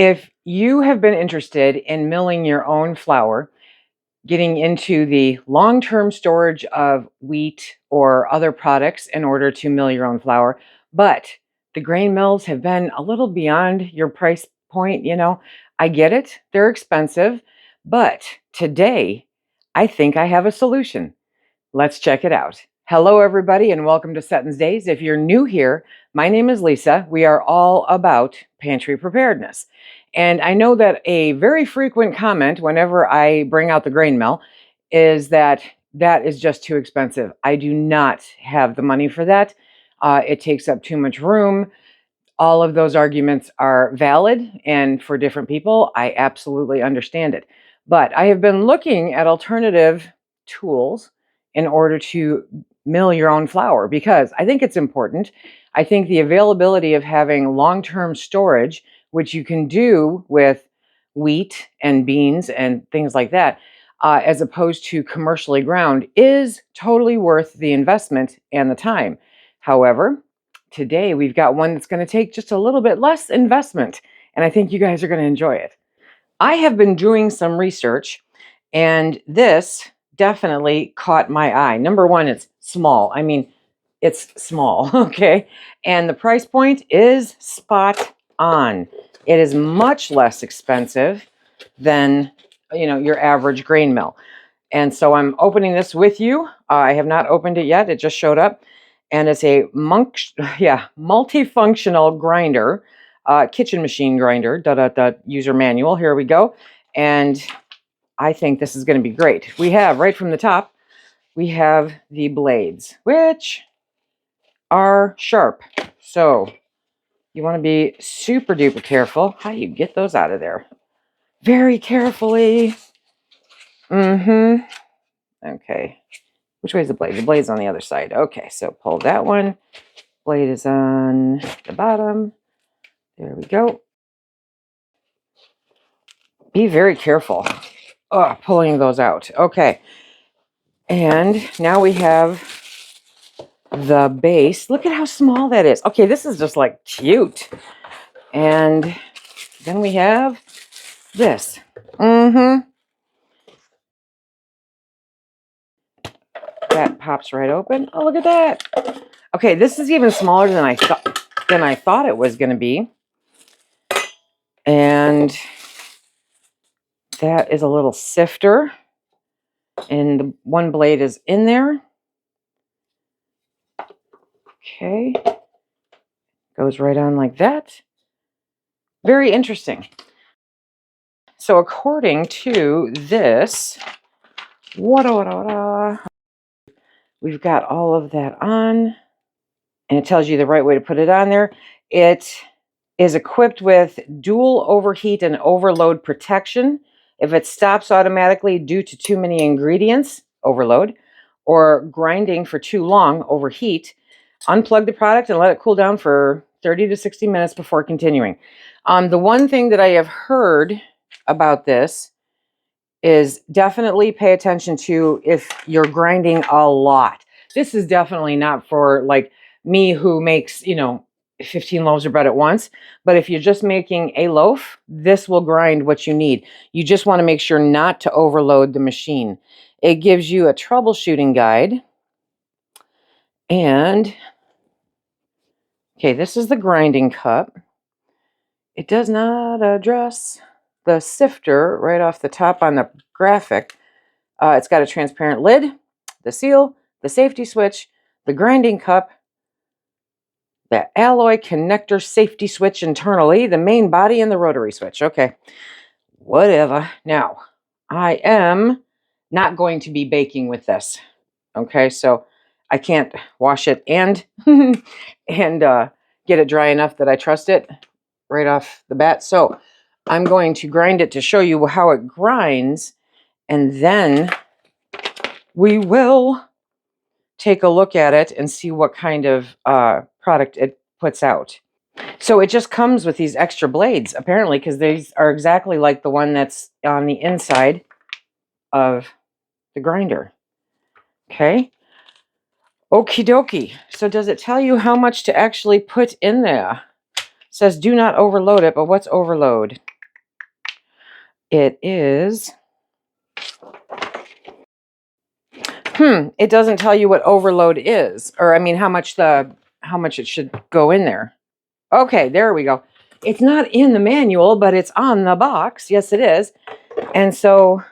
If you have been interested in milling your own flour, getting into the long-term storage of wheat or other products in order to mill your own flour, but the grain mills have been a little beyond your price point, I get it, they're expensive, but today I think I have a solution. Let's check it out. Hello, everybody, and welcome to Sutton's Days. If you're new here, my name is Lisa. We are all about pantry preparedness. And I know that a very frequent comment whenever I bring out the grain mill is that that is just too expensive. I do not have the money for that. It takes up too much room. All of those arguments are valid, and for different people, I absolutely understand it. But I have been looking at alternative tools in order to mill your own flour because I think it's important. I think the availability of having long-term storage, which you can do with wheat and beans and things like that, as opposed to commercially ground, is totally worth the investment and the time. However, today we've got one that's going to take just a little bit less investment, and I think you guys are going to enjoy it. I have been doing some research, and this definitely caught my eye. Number one, it's small. I mean, it's small, okay? And the price point is spot on. It is much less expensive than, your average grain mill. And so I'm opening this with you. I have not opened it yet. It just showed up. And it's a multifunctional grinder, kitchen machine grinder, user manual. Here we go. And I think this is going to be great. We have, right from the top, we have the blades, which are sharp. So you want to be super duper careful. How do you get those out of there? Very carefully. Okay. Which way is the blade? The blade's on the other side. Okay, so pull that one. Blade is on the bottom. There we go. Be very careful. Pulling those out. Okay. And now we have the base. Look at how small that is. Okay, this is just like cute. And then we have this. That pops right open. Oh, look at that. Okay, this is even smaller than I thought it was going to be. And that is a little sifter. And the one blade is in there. Okay. Goes right on like that. Very interesting. So according to this, we've got all of that on. And it tells you the right way to put it on there. It is equipped with dual overheat and overload protection. If it stops automatically due to too many ingredients, overload, or grinding for too long, overheat, unplug the product and let it cool down for 30 to 60 minutes before continuing. The one thing that I have heard about this is definitely pay attention to if you're grinding a lot. This is definitely not for like me who makes, 15 loaves of bread at once. But if you're just making a loaf, this will grind what you need. You just want to make sure not to overload the machine. It gives you a troubleshooting guide. And, okay, this is the grinding cup. It does not address the sifter right off the top on the graphic. It's got a transparent lid, the seal, the safety switch, the grinding cup, the alloy connector safety switch internally, the main body, and the rotary switch. Okay, whatever. Now, I am not going to be baking with this. Okay, so I can't wash it and get it dry enough that I trust it right off the bat. So I'm going to grind it to show you how it grinds, and then we will take a look at it and see what kind of product it puts out. So it just comes with these extra blades, apparently, because these are exactly like the one that's on the inside of the grinder. Okay. Okie dokie. So does it tell you how much to actually put in there? It says do not overload it, but what's overload? It is, it doesn't tell you what overload is, or I mean how much it should go in there. Okay, there we go. It's not in the manual, but it's on the box. Yes, it is. And so,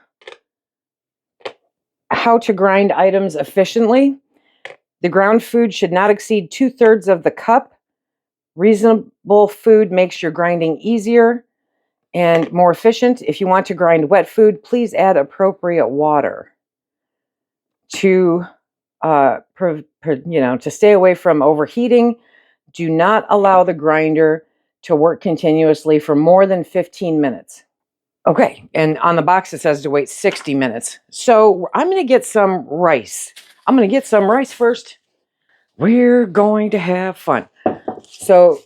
how to grind items efficiently. The ground food should not exceed 2/3 of the cup. Reasonable food makes your grinding easier and more efficient. If you want to grind wet food, please add appropriate water to, to stay away from overheating. Do not allow the grinder to work continuously for more than 15 minutes. Okay, and on the box it says to wait 60 minutes. So I'm going to get some rice. I'm going to get some rice first. We're going to have fun. So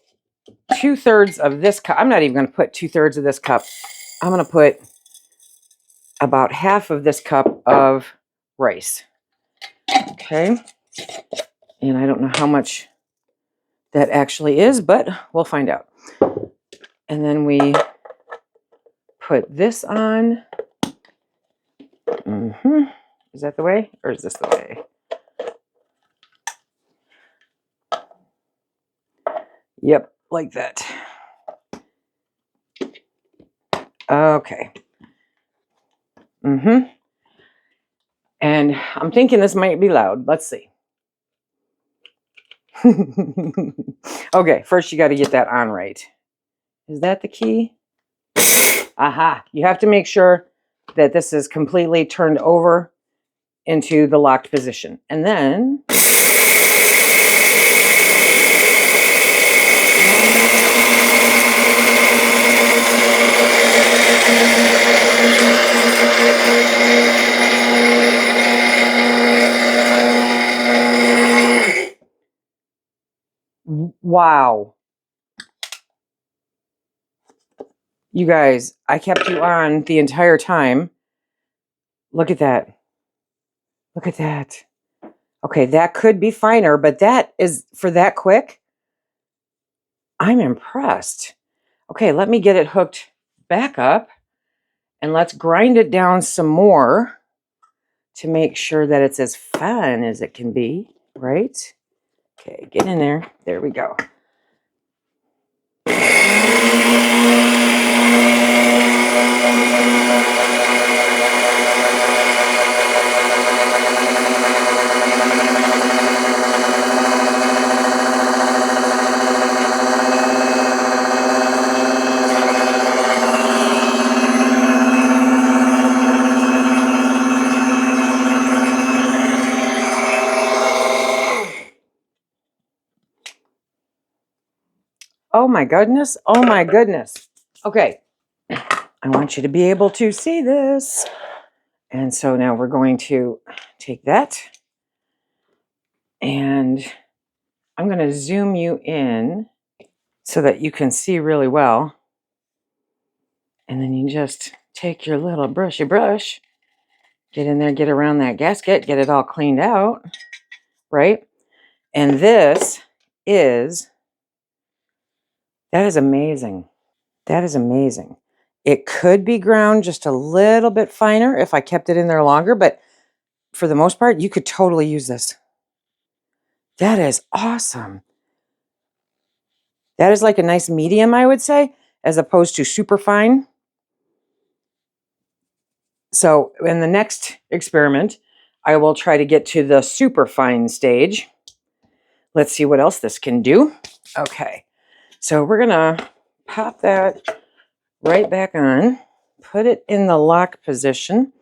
2/3 of this cup, I'm not even going to put 2/3 of this cup. I'm going to put about half of this cup of rice. Okay, and I don't know how much that actually is, but we'll find out. And then we put this on. Is that the way, or is this the way? Yep, like that. Okay. And I'm thinking this might be loud. Let's see. Okay, first you got to get that on right. Is that the key? Aha. You have to make sure that this is completely turned over into the locked position. And then wow. You guys, I kept you on the entire time. Look at that. Look at that. Okay, that could be finer, but that is, for that quick, I'm impressed. Okay, let me get it hooked back up and let's grind it down some more to make sure that it's as fine as it can be, right? Okay, get in there. There we go. Oh my goodness. Oh my goodness. Okay. I want you to be able to see this. And so now we're going to take that and I'm going to zoom you in so that you can see really well. And then you just take your little brushy brush, get in there, get around that gasket, get it all cleaned out, right? And that is amazing. That is amazing. It could be ground just a little bit finer if I kept it in there longer, but for the most part, you could totally use this. That is awesome. That is like a nice medium, I would say, as opposed to super fine. So in the next experiment, I will try to get to the super fine stage. Let's see what else this can do. Okay, so we're gonna pop that right back on, put it in the lock position,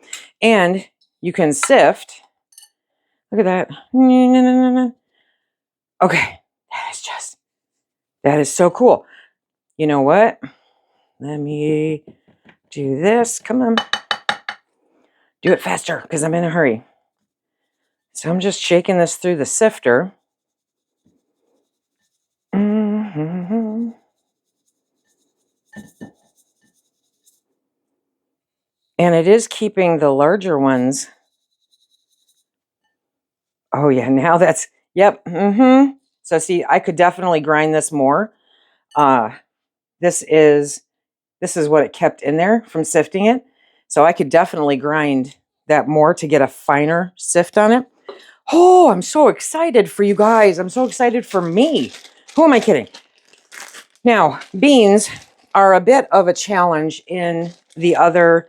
and you can sift. Look at that. Okay, that is so cool. You know what? Let me do this. Come on. Do it faster because I'm in a hurry. So I'm just shaking this through the sifter. And it is keeping the larger ones. Oh yeah, now that's, yep. So see, I could definitely grind this more. This is this is what it kept in there from sifting it. So I could definitely grind that more to get a finer sift on it. Oh, I'm so excited for you guys. I'm so excited for me. Who am I kidding? Now, beans are a bit of a challenge in the other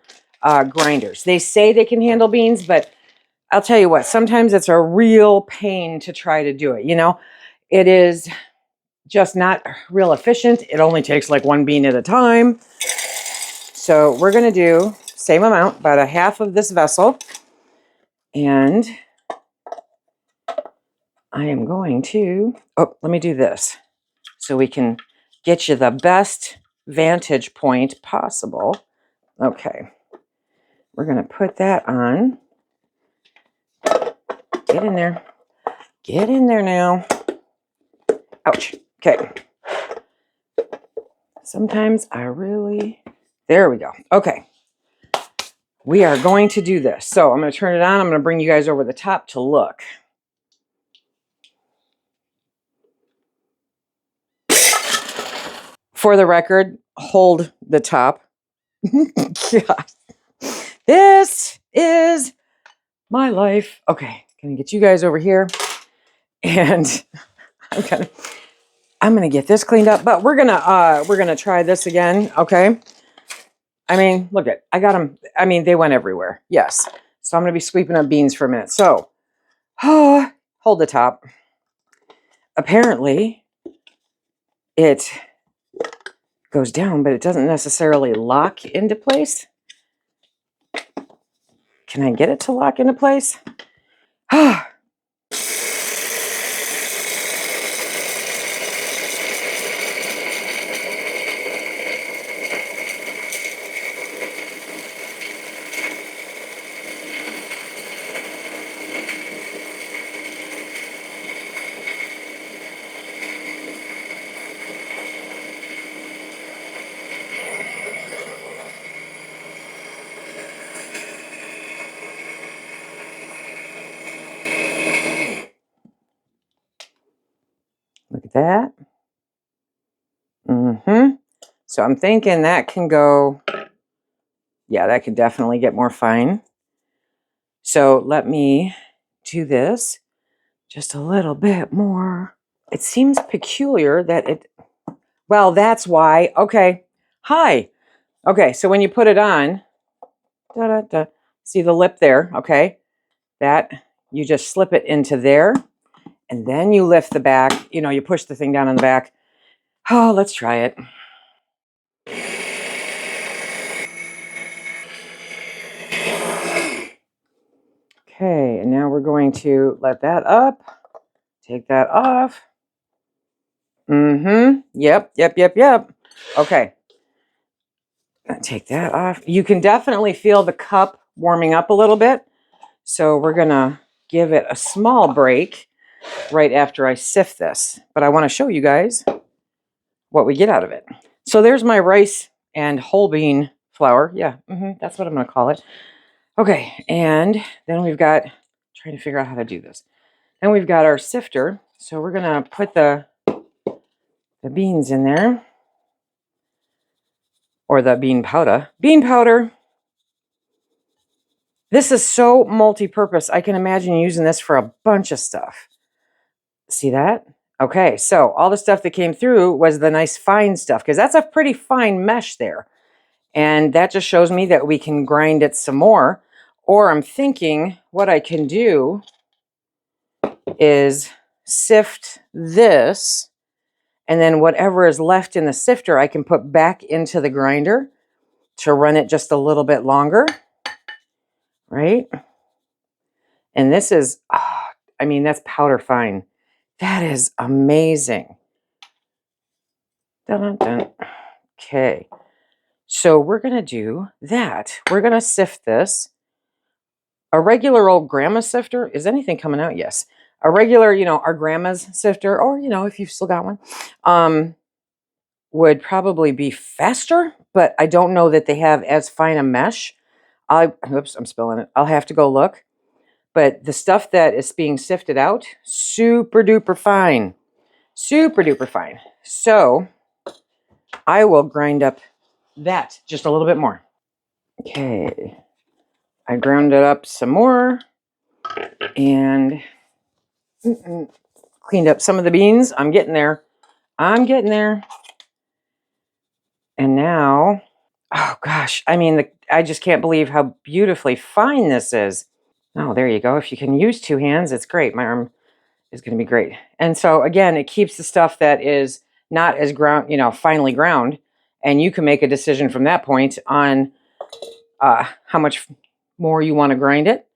grinders. They say they can handle beans, but I'll tell you what, sometimes it's a real pain to try to do it. You know, it is just not real efficient. It only takes like one bean at a time. So we're going to do same amount, about a half of this vessel. And I am going to, oh, let me do this so we can get you the best vantage point possible. Okay. We're going to put that on. Get in there. Get in there now. Ouch. Okay. Sometimes I really, there we go. Okay. We are going to do this. So I'm going to turn it on. I'm going to bring you guys over the top to look. For the record, hold the top. God. This is my life. Okay, gonna get you guys over here, and I'm gonna get this cleaned up. But we're gonna try this again. Okay. I mean, look at, I got them. I mean, they went everywhere. Yes. So I'm gonna be sweeping up beans for a minute. So, hold the top. Apparently, it goes down, but it doesn't necessarily lock into place. Can I get it to lock into place? Look at that. So I'm thinking that can go, yeah, that could definitely get more fine. So let me do this just a little bit more. It seems peculiar that it, well, that's why. Okay. Hi. Okay. So when you put it on, see the lip there? Okay. That, you just slip it into there and then you lift the back, you know, you push the thing down on the back. Oh, let's try it. Okay, and now we're going to let that up, take that off. Yep. Okay, take that off. You can definitely feel the cup warming up a little bit. So we're gonna give it a small break right after I sift this. But I wanna show you guys what we get out of it. So there's my rice and whole bean flour. Yeah, that's what I'm gonna call it. Okay, and then we've got, trying to figure out how to do this. Then we've got our sifter. So we're gonna put the beans in there, or the bean powder. Bean powder. This is so multi-purpose. I can imagine using this for a bunch of stuff. See that? Okay, so all the stuff that came through was the nice fine stuff, because that's a pretty fine mesh there. And that just shows me that we can grind it some more. Or I'm thinking what I can do is sift this, and then whatever is left in the sifter, I can put back into the grinder to run it just a little bit longer, right? And this is, I mean, that's powder fine. That is amazing. Dun, dun, dun. Okay, so we're gonna do that. We're gonna sift this. A regular old grandma sifter, is anything coming out? Yes. A regular, you know, our grandma's sifter, or, you know, if you've still got one, would probably be faster, but I don't know that they have as fine a mesh. Oops, I'm spilling it. I'll have to go look. But the stuff that is being sifted out, super duper fine. Super duper fine. So I will grind up that just a little bit more. Okay. I ground it up some more and cleaned up some of the beans. I'm getting there. I'm getting there. And now, oh gosh, I mean, I just can't believe how beautifully fine this is. Oh, there you go. If you can use two hands, it's great. My arm is going to be great. And so again, it keeps the stuff that is not as finely ground. And you can make a decision from that point on how much more you want to grind it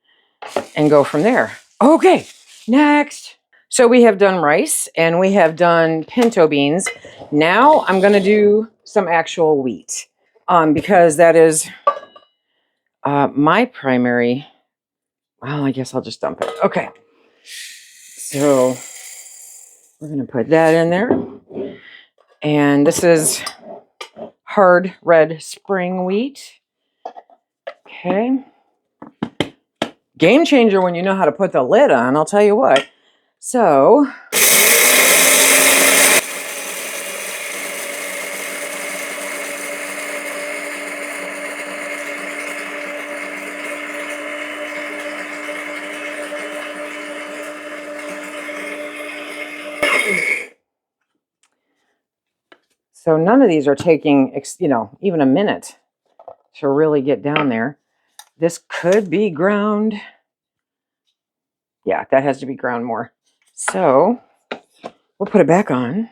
and go from there. Okay, next. So we have done rice and we have done pinto beans. Now I'm going to do some actual wheat because that is my primary. Well, I guess I'll just dump it. Okay. So we're going to put that in there. And this is hard red spring wheat. Okay. Game changer when you know how to put the lid on, I'll tell you what. So none of these are taking, even a minute to really get down there. This could be ground. Yeah, that has to be ground more. So we'll put it back on.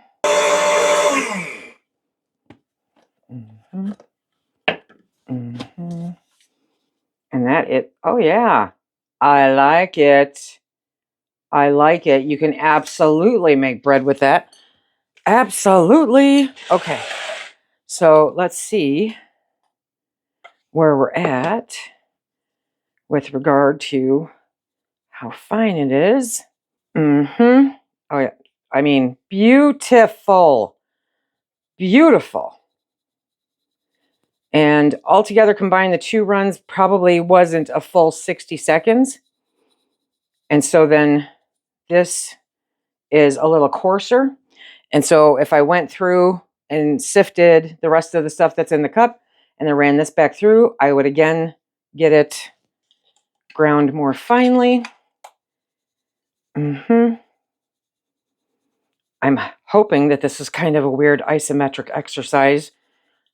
And oh yeah, I like it. I like it. You can absolutely make bread with that. Absolutely. Okay, so let's see where we're at with regard to how fine it is. Oh yeah, I mean, beautiful. Beautiful. And altogether combined, the two runs probably wasn't a full 60 seconds. And so then this is a little coarser. And so if I went through and sifted the rest of the stuff that's in the cup and then ran this back through, I would again get it ground more finely. I'm hoping that this is kind of a weird isometric exercise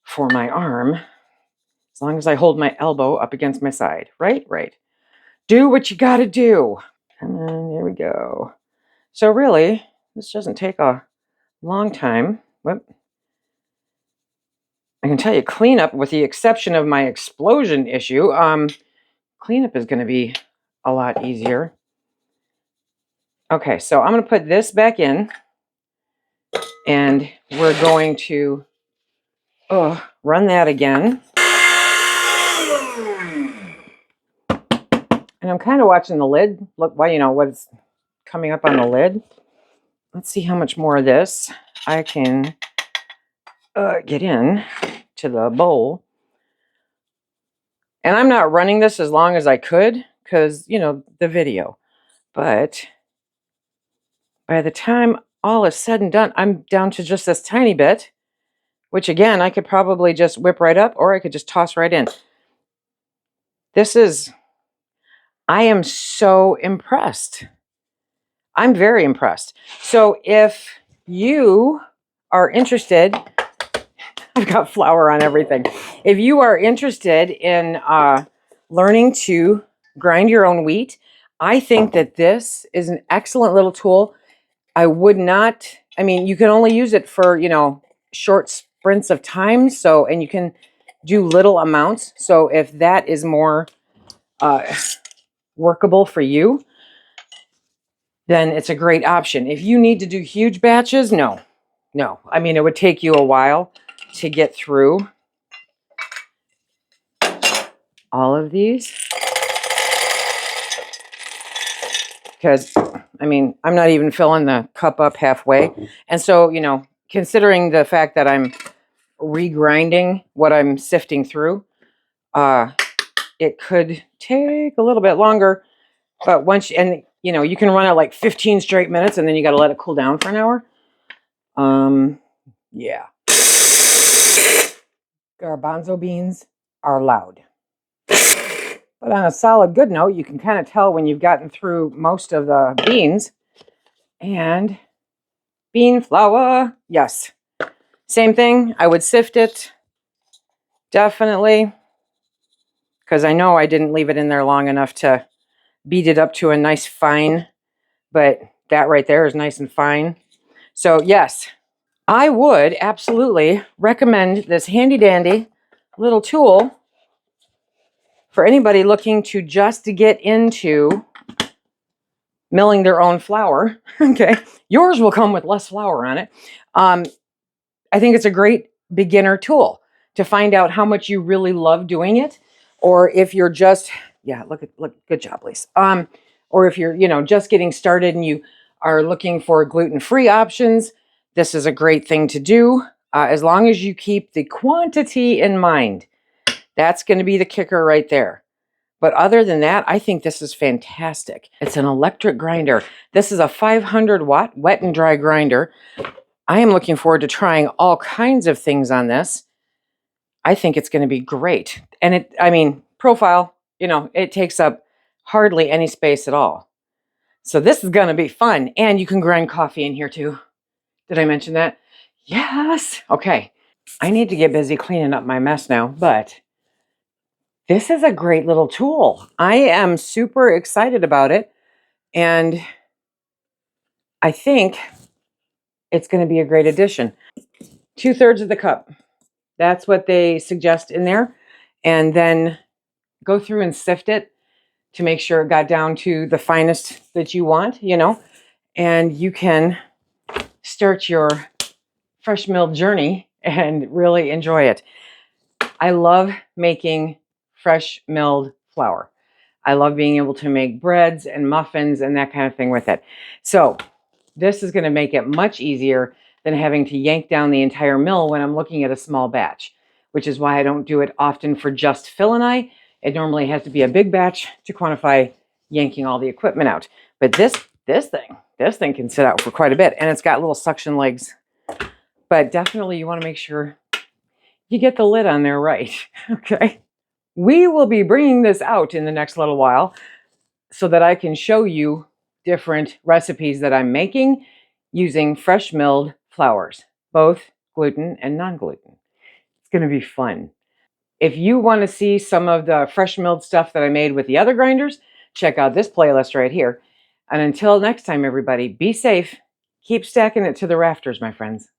for my arm. As long as I hold my elbow up against my side. Right? Right. Do what you got to do. Come on, there we go. So really, this doesn't take a long time. Whoop. I can tell you cleanup, with the exception of my explosion issue, cleanup is going to be a lot easier. Okay, so I'm going to put this back in, and we're going to run that again. And I'm kind of watching the lid. Look, what's coming up on the lid. Let's see how much more of this I can get in to the bowl. And I'm not running this as long as I could because, the video. But by the time all is said and done, I'm down to just this tiny bit, which again, I could probably just whip right up or I could just toss right in. I am so impressed. I'm very impressed. So if you are interested, I've got flour on everything. If you are interested in learning to grind your own wheat, I think that this is an excellent little tool. You can only use it for, short sprints of time. And you can do little amounts. So if that is more workable for you, then it's a great option. If you need to do huge batches, no. I mean, it would take you a while to get through all of these. Because, I'm not even filling the cup up halfway. And so, considering the fact that I'm regrinding what I'm sifting through, it could take a little bit longer. But you can run it like 15 straight minutes and then you got to let it cool down for an hour. Yeah. Garbanzo beans are loud. But on a solid good note, you can kind of tell when you've gotten through most of the beans. And bean flour, yes. Same thing, I would sift it, definitely, because I know I didn't leave it in there long enough to beat it up to a nice fine, but that right there is nice and fine. So yes, I would absolutely recommend this handy dandy little tool for anybody looking to just get into milling their own flour. Okay, yours will come with less flour on it. I think it's a great beginner tool to find out how much you really love doing it, or if you're just, yeah, look, good job, Lisa. Or if you're, just getting started and you are looking for gluten-free options, this is a great thing to do, as long as you keep the quantity in mind. That's going to be the kicker right there. But other than that, I think this is fantastic. It's an electric grinder. This is a 500 watt wet and dry grinder. I am looking forward to trying all kinds of things on this. I think it's going to be great. And profile, it takes up hardly any space at all. So this is going to be fun. And you can grind coffee in here too. Did I mention that? Yes. Okay. I need to get busy cleaning up my mess now, but this is a great little tool. I am super excited about it. And I think it's going to be a great addition. 2/3 of the cup. That's what they suggest in there. And then go through and sift it to make sure it got down to the finest that you want, and you can start your fresh milled journey and really enjoy it. I love making fresh milled flour. I love being able to make breads and muffins and that kind of thing with it. So this is going to make it much easier than having to yank down the entire mill when I'm looking at a small batch, which is why I don't do it often for just Phil and I. It normally has to be a big batch to quantify yanking all the equipment out. But this thing can sit out for quite a bit, and it's got little suction legs. But definitely you want to make sure you get the lid on there right. Okay. We will be bringing this out in the next little while so that I can show you different recipes that I'm making using fresh milled flours, both gluten and non-gluten. It's going to be fun. If you want to see some of the fresh milled stuff that I made with the other grinders, check out this playlist right here. And until next time, everybody, be safe. Keep stacking it to the rafters, my friends.